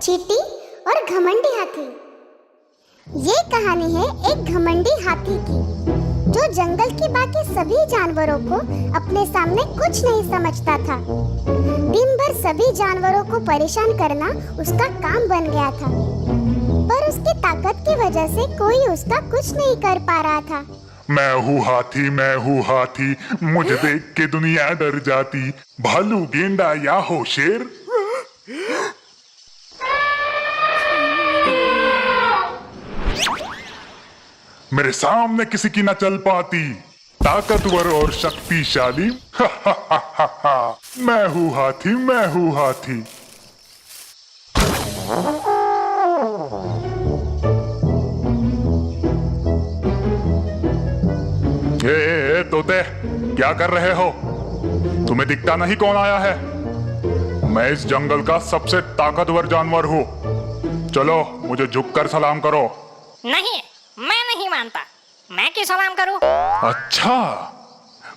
चींटी और घमंडी हाथी। ये कहानी है एक घमंडी हाथी की, जो जंगल की बाकी सभी जानवरों को अपने सामने कुछ नहीं समझता था। दिन भर सभी जानवरों को परेशान करना उसका काम बन गया था, पर उसकी ताकत की वजह से कोई उसका कुछ नहीं कर पा रहा था। मैं हूँ हाथी, मुझे देख के दुनिया डर जाती। भालू, गेंडा या हो शेर। मेरे सामने किसी की न चल पाती, ताकतवर और शक्तिशाली। मैं हूँ हाथी। ए तोते, क्या कर रहे हो? तुम्हें दिखता नहीं कौन आया है? मैं इस जंगल का सबसे ताकतवर जानवर हूँ। चलो मुझे झुककर सलाम करो। नहीं, मैं नहीं मानता। मैं क्यों सलाम करूं? अच्छा,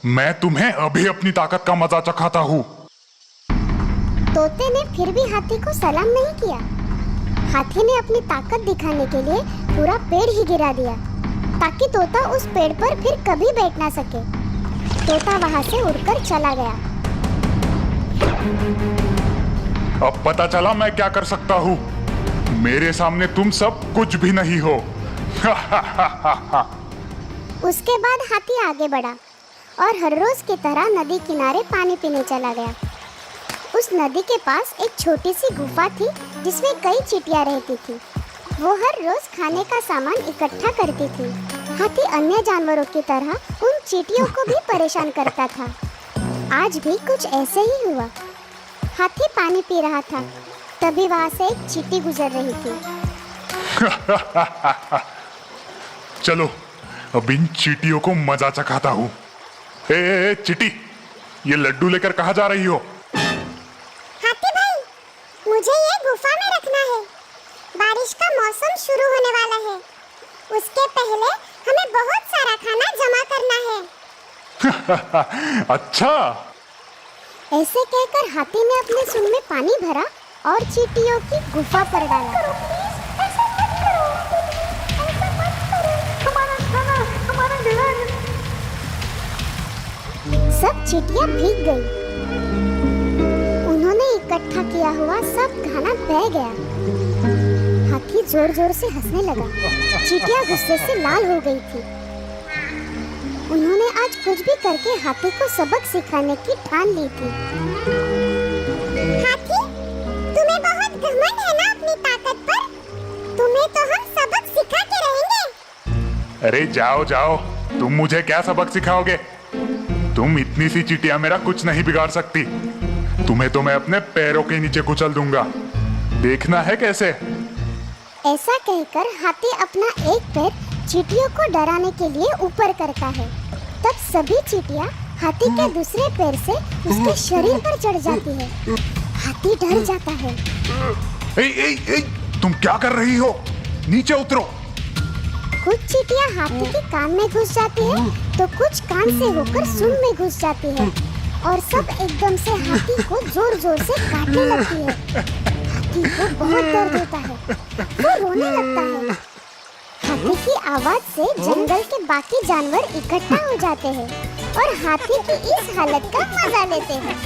मैं तुम्हें अभी अपनी ताकत का मजा चखाता हूँ। तोते ने फिर भी हाथी को सलाम नहीं किया। हाथी ने अपनी ताकत दिखाने के लिए पूरा पेड़ ही गिरा दिया, ताकि तोता उस पेड़ पर फिर कभी बैठ ना सके। तोता वहां से उड़कर चला गया। अब पता चला मैं क्या कर सकता हूँ। मेरे सामने तुम सब कुछ भी नहीं हो। उसके बाद हाथी आगे बढ़ा और हर रोज की तरह नदी किनारे पानी पीने चला गया। उस नदी के पास एक छोटी सी गुफा थी, जिसमें कई चींटियां रहती थी। वो हर रोज खाने का सामान इकट्ठा करती थी। हाथी अन्य जानवरों की तरह उन चींटियों को भी परेशान करता था। आज भी कुछ ऐसे ही हुआ। हाथी पानी पी रहा था, तभी वहां से एक चींटी गुजर रही थी। चलो अब इन चींटियों को मजा चखाता हूँ। ए चींटी, ये लड्डू लेकर कहाँ जा रही हो? हाथी भाई, मुझे ये गुफा में रखना है। बारिश का मौसम शुरू होने वाला है। उसके पहले हमें बहुत सारा खाना जमा करना है। अच्छा। ऐसे कहकर हाथी ने अपने सूंड में पानी भरा और चींटियों की गुफा पर डाला। सब चींटियां भीग गई। उन्होंने इकट्ठा किया हुआ सब खाना बह गया। हाथी जोर जोर से हंसने लगा। चींटियां गुस्से से लाल हो गई थी। उन्होंने आज कुछ भी करके हाथी को सबक सिखाने की ठान ली थी। हाथी, तुम्हें बहुत घमंड है ना अपनी ताकत पर? तुम्हें तो हम सबक सिखा के रहेंगे। अरे जाओ जाओ, तुम मुझे क्या सबक सिखाओगे? तुम इतनी सी चींटियां मेरा कुछ नहीं बिगाड़ सकती। तुम्हें तो मैं अपने पैरों के नीचे कुचल दूंगा। देखना है कैसे। ऐसा कहकर हाथी अपना एक पैर चींटियों को डराने के लिए ऊपर करता है। तब सभी चींटियां हाथी के दूसरे पैर से उसके शरीर पर चढ़ जाती है। हाथी डर जाता है। ए, तुम क्या कर रही हो? नीचे उतरो। कुछ चींटियां हाथी के कान में घुस जाती है, तो कुछ कान से होकर सूंड में घुस जाती है, और सब एकदम से हाथी को जोर जोर से काटने लगती है। हाथी को बहुत दर्द होता है, वो रोने लगता है। हाथी की आवाज से जंगल के बाकी जानवर इकट्ठा हो जाते हैं और हाथी की इस हालत का मजा लेते हैं।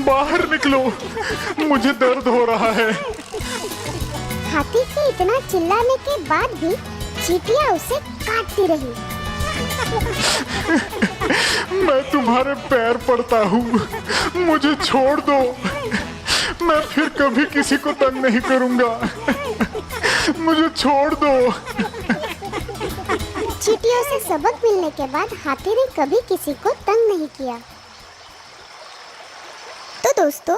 बाहर निकलो, मुझे दर्द हो रहा है। हाथी के इतना चिल्लाने के बाद भी चींटियां उसे काटती रही। मैं तुम्हारे पैर पड़ता हूँ, मुझे छोड़ दो। मैं फिर कभी किसी को तंग नहीं करूँगा। मुझे छोड़ दो। चींटियों से सबक मिलने के बाद हाथी ने कभी किसी को तंग नहीं किया। तो दोस्तों,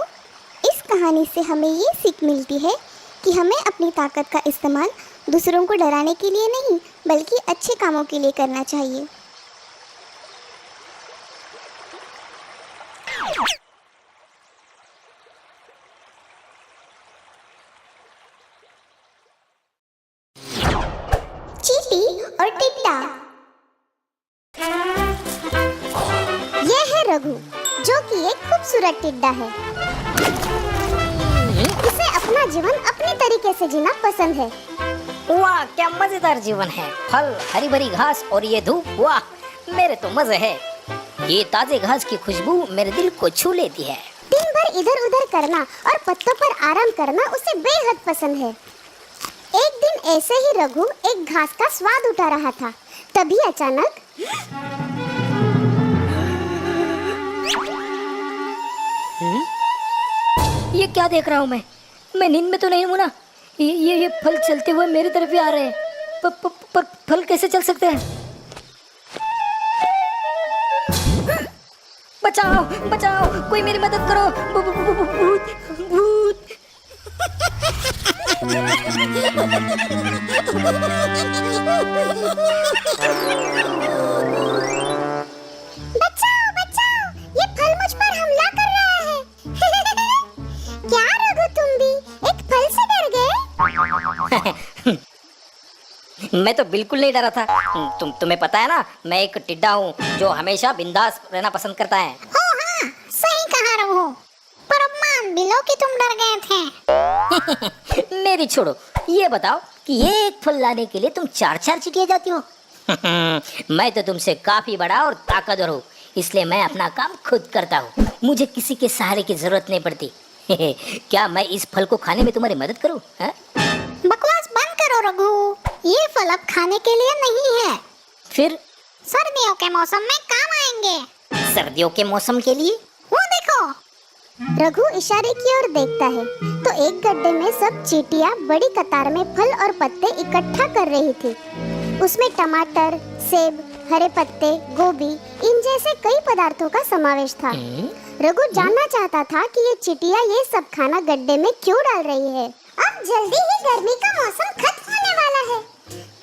इस कहानी से हमें ये सीख मिलती है कि हमें अपनी ताकत का इस्तेमाल दूसरों को डराने के लिए नहीं, बल्कि अच्छे कामों के लिए करना चाहिए। चींटी और टिड्डा। यह है रघु, जो कि ये खूबसूरत टिड्डा है। इसे अपना जीवन अपने तरीके से जीना पसंद है। वाह, क्या मजेदार जीवन है। फल, हरी भरी घास और ये धूप, वाह मेरे तो मजे है। ये ताजे घास की खुशबू मेरे दिल को छू लेती है। दिन भर इधर उधर करना और पत्तों पर आराम करना उसे बेहद पसंद है। एक दिन ऐसे ही रघु एक घास का स्वाद उठा रहा था। तभी अचानक ये क्या देख रहा हूँ मैं नींद में तो नहीं हूँ ना। ये फल चलते हुए मेरी तरफ ही आ रहे हैं। पर फल कैसे चल सकते हैं? बचाओ बचाओ, कोई मेरी मदद करो। भूत भूत। बचाओ बचाओ, ये फल मुझ पर हमला कर रहा है। क्या रघु, तुम भी एक फल से डर गए? मैं तो बिल्कुल नहीं डरा था। तुम्हें पता है ना, मैं एक टिड्डा हूँ जो हमेशा बिंदास रहना पसंद करता है। ओ हाँ, सही कहा रघु। पर अब मान भी लो कि तुम डर गए थे। मेरी छोड़ो, ये बताओ कि ये एक फल लाने के लिए तुम 4-4 चिटिया जाती हो। मैं तो तुमसे काफी बड़ा और ताकतवर हूँ, इसलिए मैं अपना काम खुद करता हूँ। मुझे किसी के सहारे की जरूरत नहीं पड़ती। क्या मैं इस फल को खाने में तुम्हारी मदद करूँ? बकवास बंद करो रघु, ये फल अब खाने के लिए नहीं है। फिर सर्दियों के मौसम में काम आएंगे। सर्दियों के मौसम के लिए? वो देखो। रघु इशारे की ओर देखता है तो एक गड्ढे में सब चींटियां बड़ी कतार में फल और पत्ते इकट्ठा कर रही थी। उसमें टमाटर, सेब, हरे पत्ते, गोभी, इन जैसे कई पदार्थों का समावेश था। रघु जानना चाहता था कि ये चींटियां ये सब खाना गड्ढे में क्यों डाल रही है। अब जल्दी ही गर्मी का मौसम खत्म होने वाला है,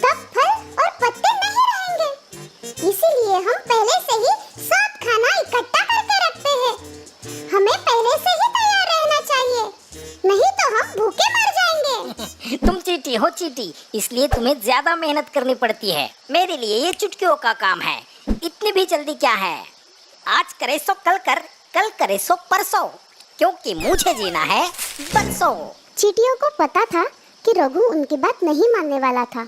तब फल और पत्ते नहीं रहेंगे। इसीलिए हम पहले से ही सब खाना इकट्ठा करके रखते हैं। हमें पहले से ही तैयार रहना चाहिए, नहीं तो हम भूखे मर जाएंगे। तुम चींटी हो चींटी, इसलिए तुम्हें ज्यादा मेहनत करनी पड़ती है। मेरे लिए ये चुटकियों का काम है। इतनी भी जल्दी क्या है? आज करे सो कल कर, कल करे सो परसों, क्योंकि मुझे जीना है बरसों। चींटियों को पता था कि रघु उनकी बात नहीं मानने वाला था।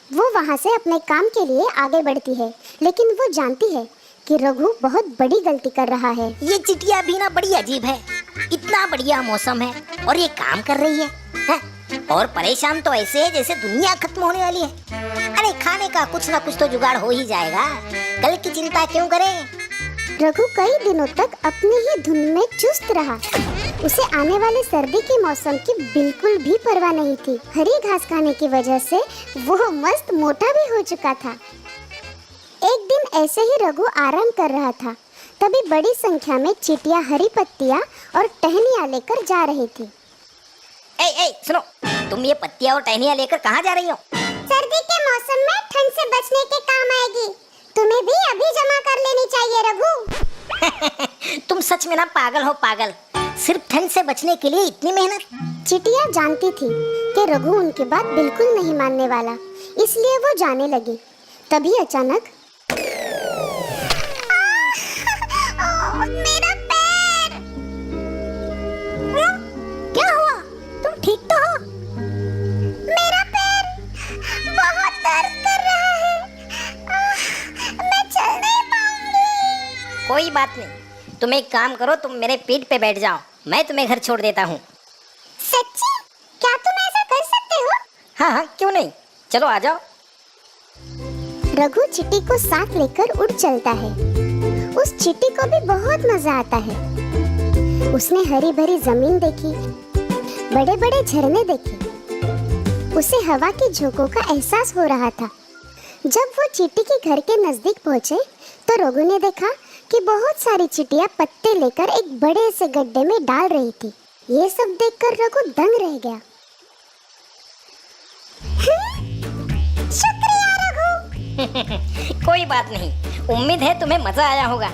वो वहाँ से अपने काम के लिए आगे बढ़ती है, लेकिन वो जानती है कि रघु बहुत बड़ी गलती कर रहा है। ये चिटिया भी ना बड़ी अजीब है। इतना बढ़िया मौसम है और ये काम कर रही है? और परेशान तो ऐसे है जैसे दुनिया खत्म होने वाली है। अरे खाने का कुछ ना कुछ तो जुगाड़ हो ही जाएगा, कल की चिंता क्यों करें? रघु कई दिनों तक अपनी ही धुन में चुस्त रहा। उसे आने वाले सर्दी के मौसम की बिल्कुल भी परवाह नहीं थी। हरी घास खाने की वजह से वो मस्त मोटा भी हो चुका था। एक दिन ऐसे ही रघु आराम कर रहा था, तभी बड़ी संख्या में चींटियां हरी पत्तियां और टहनियां लेकर जा रही थी। ए सुनो, तुम ये पत्तियां और टहनियां लेकर कहाँ जा रही हो? सर्दी के मौसम में ठंड से बचने के काम आएगी। तुम्हें भी अभी जमा कर लेनी चाहिए रघु। तुम सच में ना पागल हो पागल, सिर्फ ठंड से बचने के लिए इतनी मेहनत। चींटियां जानती थी कि रघु उनकी बात बिल्कुल नहीं मानने वाला, इसलिए वो जाने लगी। तभी अचानक मेरा पैर! क्या हुआ? तुम ठीक तो हो? मेरा पैर बहुत दर्द कर रहा है। मैं चल नहीं पाऊंगी। कोई बात नहीं, तुम एक काम करो, तुम मेरे पीठ पे बैठ जाओ, मैं तुम्हें घर छोड़ देता हूँ। सच्ची? क्या तुम ऐसा कर सकते हो? हाँ, क्यों नहीं, चलो आ जाओ। रघु चींटी को साथ लेकर उड़ चलता है। उस चींटी को भी बहुत मजा आता है। उसने हरी भरी जमीन देखी, बड़े बड़े झरने देखे। उसे हवा की झोंकों का एहसास हो रहा था। जब वो चींटी के घर के नजदीक पहुंचे तो रघु ने देखा कि बहुत सारी चींटियां पत्ते लेकर एक बड़े से गड्ढे में डाल रही थी। ये सब देखकर रघु दंग रह गया। शुक्रिया रघु। कोई बात नहीं, उम्मीद है तुम्हें मजा आया होगा।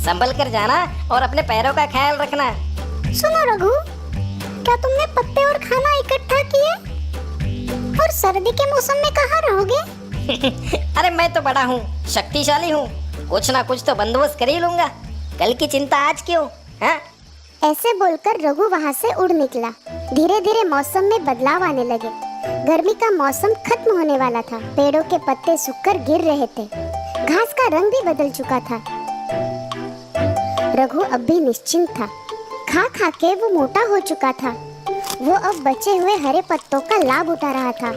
संभल कर जाना और अपने पैरों का ख्याल रखना। सुनो रघु, क्या तुमने पत्ते और खाना इकट्ठा किए? और सर्दी के मौसम में कहाँ रहोगे? अरे मैं तो बड़ा हूँ, शक्तिशाली हूँ, कुछ ना कुछ तो बंदोबस्त कर ही लूंगा। कल की चिंता आज क्यों, हाँ? ऐसे बोलकर रघु वहाँ से उड़ निकला। धीरे धीरे मौसम में बदलाव आने लगे। गर्मी का मौसम खत्म होने वाला था। पेड़ों के पत्ते सूखकर गिर रहे थे। घास का रंग भी बदल चुका था। रघु अब भी निश्चिंत था। खा खा के वो मोटा हो चुका था। वो अब बचे हुए हरे पत्तों का लाभ उठा रहा था।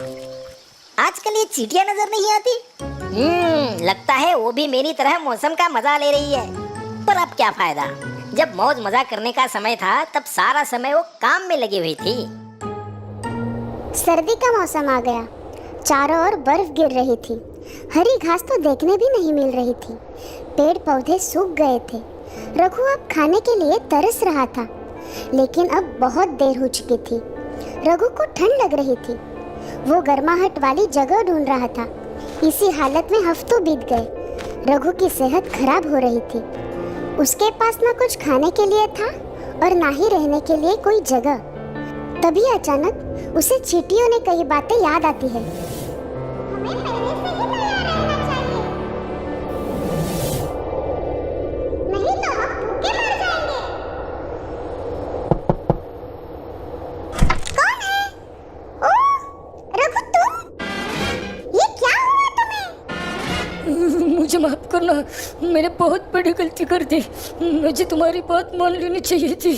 आजकल ये चींटियां नजर नहीं आती। लगता है वो भी मेरी तरह मौसम का मजा ले रही है। पर अब क्या फायदा, जब मौज मजा करने का समय था तब सारा समय वो काम में लगी हुई थी। सर्दी का मौसम आ गया। चारों ओर बर्फ गिर रही थी। हरी घास तो देखने भी नहीं मिल रही थी। पेड़ पौधे सूख गए थे। रघु अब खाने के लिए तरस रहा था, लेकिन अब बहुत देर हो चुकी थी। रघु को ठंड लग रही थी। वो गर्माहट वाली जगह ढूंढ रहा था। इसी हालत में हफ्तों बीत गए। रघु की सेहत खराब हो रही थी। उसके पास न कुछ खाने के लिए था और ना ही रहने के लिए कोई जगह। तभी अचानक उसे चींटियों ने कई बातें याद आती है। हमें पहले से ही तैयार रहना चाहिए, नहीं तो हम भूखे मर जाएंगे। कौन है? ओह, रघु तुम? ये क्या हुआ तुम्हें? मुझे माफ करना, मैंने बहुत बड़ी गलती कर दी। मुझे तुम्हारी बात मान लेनी चाहिए थी।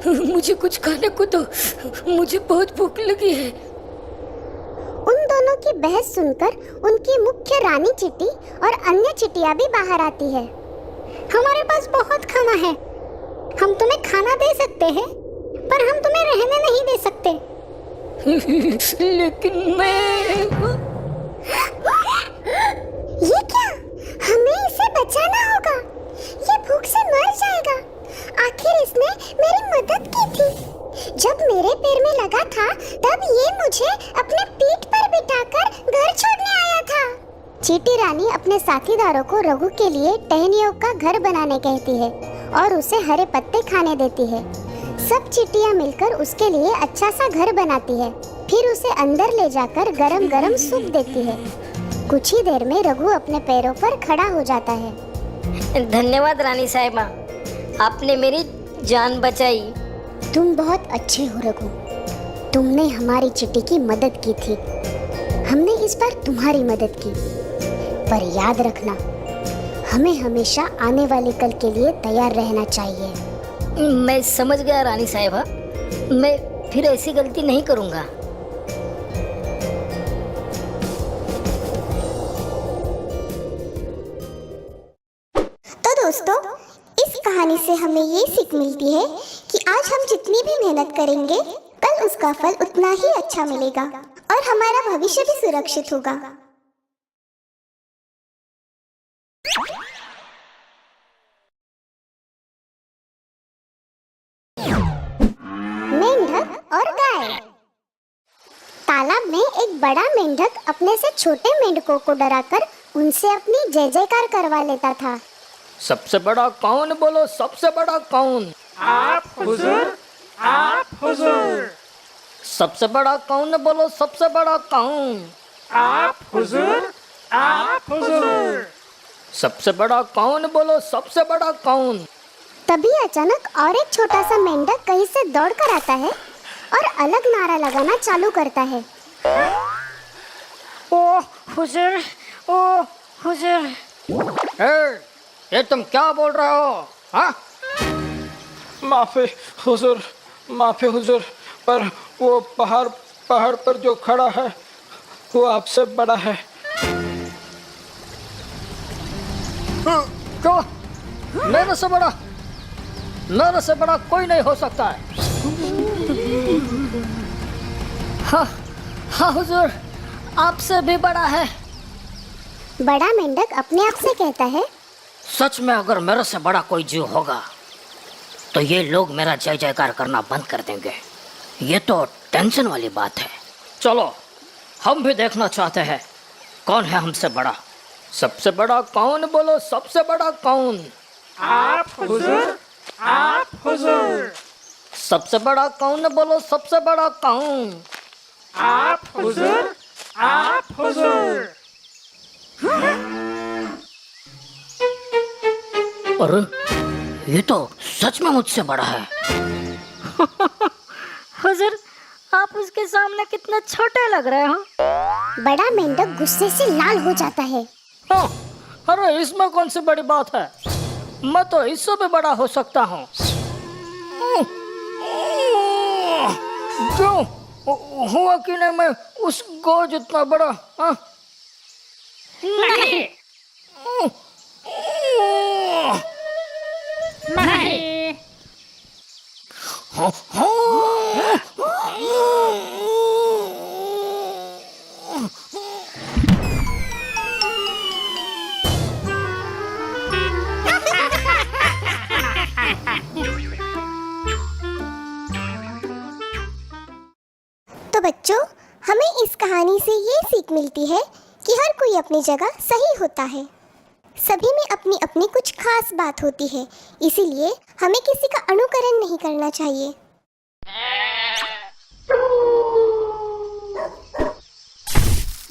मुझे कुछ खाने को दो, मुझे बहुत भूख लगी है। उन दोनों की बहस सुनकर उनकी मुख्य रानी चींटी और अन्य चींटियां भी बाहर आती है। हमारे पास बहुत खाना है। हम तुम्हें खाना दे सकते हैं, पर हम तुम्हें रहने नहीं दे सकते। लेकिन मैं ये क्या? हमें इसे बचाना होगा। ये भूख से मर जाएगा। आखिर इसने मेरी मदद की थी। जब मेरे पैर में लगा था तब ये मुझे अपने पीठ पर बिठाकर घर छोड़ने आया था। चींटी रानी अपने साथीदारों को रघु के लिए टहनियों का घर बनाने कहती है और उसे हरे पत्ते खाने देती है। सब चींटियां मिलकर उसके लिए अच्छा सा घर बनाती है। फिर उसे अंदर ले जाकर गरम गरम सूप देती है। कुछ ही देर में रघु अपने पैरों पर खड़ा हो जाता है। धन्यवाद रानी साहिबा, आपने मेरी जान बचाई। तुम बहुत अच्छे हो रघु। तुमने हमारी चिट्टी की मदद की थी। हमने इस बार तुम्हारी मदद की। पर याद रखना, हमें हमेशा आने वाले कल के लिए तैयार रहना चाहिए। मैं समझ गया रानी साहिबा, मैं फिर ऐसी गलती नहीं करूँगा। तो दोस्तों, इस कहानी से हमें ये सीख मिलती है कि आज हम जितनी भी मेहनत करेंगे, कल उसका फल उतना ही अच्छा मिलेगा और हमारा भविष्य भी सुरक्षित होगा। मेंढक और गाय। तालाब में एक बड़ा मेंढक अपने से छोटे मेंढकों को डराकर उनसे अपनी जय जयकार करवा लेता था। सबसे बड़ा कौन, बोलो सबसे बड़ा कौन? आप हुजूर, आप हुजूर, सबसे बड़ा कौन, बोलो सबसे बड़ा कौन? आप हुजूर, आप हुजूर, सबसे बड़ा कौन, बोलो सबसे बड़ा कौन? तभी अचानक और एक छोटा सा मेंढक कहीं से दौड़ कर आता है और अलग नारा लगाना चालू करता है। ओ हुजूर, ओ हुजूर। ये तुम क्या बोल रहे हो? हाँ? माफी हुजूर, माफी हुजूर, पर वो पहाड़ पर जो खड़ा है वो आपसे बड़ा है। क्यों? मेरे से बड़ा? मेरे से बड़ा कोई नहीं हो सकता है। हाँ हाँ हुजूर, आपसे भी बड़ा है। बड़ा मेंढक अपने आप से कहता है, सच में अगर मेरे से बड़ा कोई जीव होगा तो ये लोग मेरा जय जयकार करना बंद कर देंगे। ये तो टेंशन वाली बात है। चलो हम भी देखना चाहते हैं कौन है हमसे बड़ा। सबसे बड़ा कौन, बोलो सबसे बड़ा कौन? आप हुजूर, आप हुजूर, सबसे बड़ा कौन, बोलो सबसे बड़ा कौन? आप हुजूर, आप हुजूर। अरे ये तो सच में मुझसे बड़ा है। हुजूर, आप उसके सामने कितने छोटे लग रहे हो। बड़ा मेंढक गुस्से से लाल हो जाता है। हाँ, अरे इसमें कौन सी बड़ी बात है, मैं तो इससे भी बड़ा हो सकता हूँ। क्यों हुआ कि नहीं मैं उस गौ जितना बड़ा? हाँ? नहीं, नहीं। तो बच्चों, हमें इस कहानी से ये सीख मिलती है कि हर कोई अपनी जगह सही होता है। सभी में अपनी अपनी कुछ खास बात होती है, इसीलिए हमें किसी का अनुकरण नहीं करना चाहिए।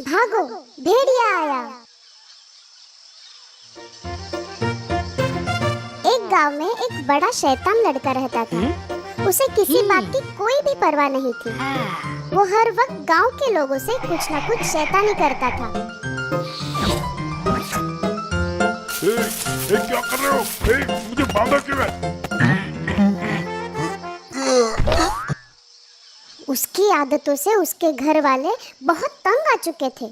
भागो, भेड़िया आया। एक गांव में एक बड़ा शैतान लड़का रहता था। उसे किसी बात की कोई भी परवाह नहीं थी। वो हर वक्त गांव के लोगों से कुछ ना कुछ शैतानी करता था। क्या कर रहे हो? मुझे बांधा क्यों है? उसकी आदतों से उसके घर वाले बहुत तंग आ चुके थे।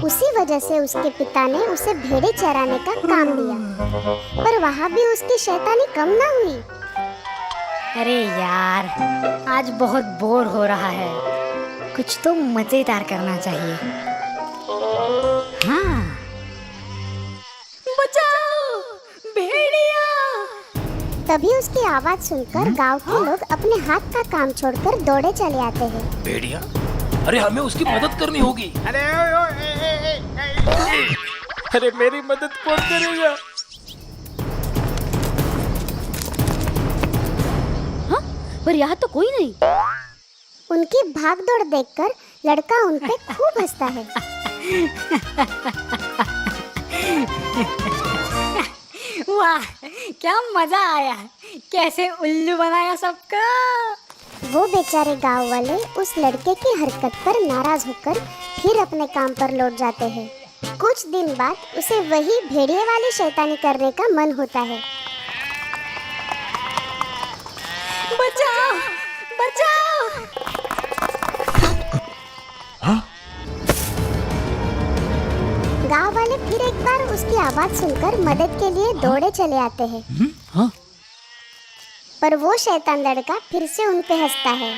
उसी वजह से उसके पिता ने उसे भेड़े चराने का काम दिया, पर वहाँ भी उसकी शैतानी कम ना हुई। अरे यार, आज बहुत बोर हो रहा है, कुछ तो मजेदार करना चाहिए। हाँ, बचाओ, भेड़िया। तभी उसकी आवाज सुनकर गांव के लोग अपने हाथ का काम छोड़कर दौड़े चले आते हैं। भेड़िया, अरे हमें उसकी मदद करनी होगी। अरे मेरी मदद कौन करेगा? पर यहाँ तो कोई नहीं। उनकी भागदौड़ देखकर लड़का उन पे खूब हंसता है। वाह, क्या मजा आया, कैसे उल्लू बनाया सबका। वो बेचारे गांव वाले उस लड़के की हरकत पर नाराज होकर फिर अपने काम पर लौट जाते हैं। कुछ दिन बाद उसे वही भेड़िए वाली शैतानी करने का मन होता है। बचाओ, बचाओ। गांव वाले फिर एक बार उसकी आवाज सुनकर मदद के लिए दौड़े चले आते हैं। पर वो शैतान लड़का फिर से उन पे हंसता है।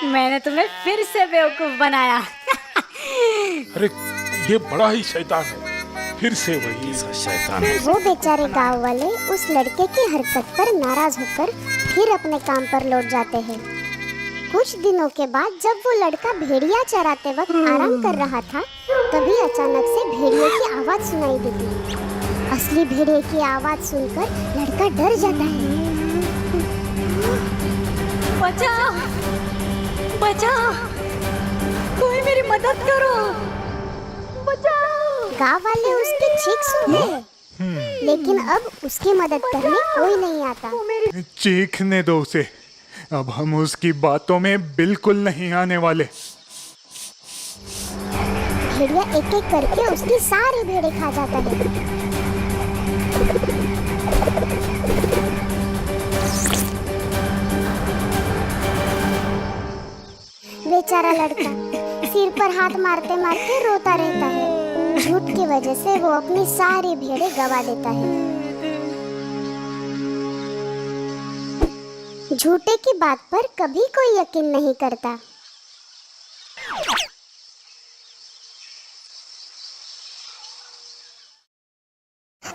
मैंने तुम्हें फिर से बेवकूफ बनाया। अरे ये बड़ा ही शैतान है, फिर से वही शैतान है। वो बेचारे गांव वाले उस लड़के की हरकत पर नाराज होकर फिर अपने काम पर लौट जाते हैं। कुछ दिनों के बाद जब वो लड़का भेड़िया चराते वक्त आराम कर रहा था, तभी अचानक से भेड़िए की आवाज सुनाई देती। असली भेड़िए की आवाज सुनकर लड़का डर जाता है। बचाओ, बचाओ, कोई मेरी मदद करो, बचाओ। गांव वाले उसकी चीख सुनते हैं, लेकिन अब उसकी मदद करने कोई नहीं आता। चीखने दो उसे, अब हम उसकी बातों में बिल्कुल नहीं आने वाले। भेड़िया एक एक करके उसकी सारी भेड़ें खा जाता है। बेचारा लड़का सिर पर हाथ मारते मारते रोता रहता है। झूठ की वजह से वो अपनी सारी भेड़ें गवा देता है। झूठे की बात पर कभी कोई यकीन नहीं करता।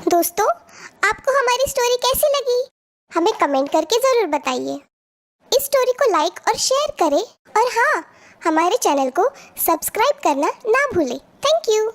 दोस्तों, आपको हमारी स्टोरी कैसी लगी? हमें कमेंट करके जरूर बताइए। इस स्टोरी को लाइक और शेयर करें, और हाँ, हमारे चैनल को सब्सक्राइब करना ना भूलें। Thank you.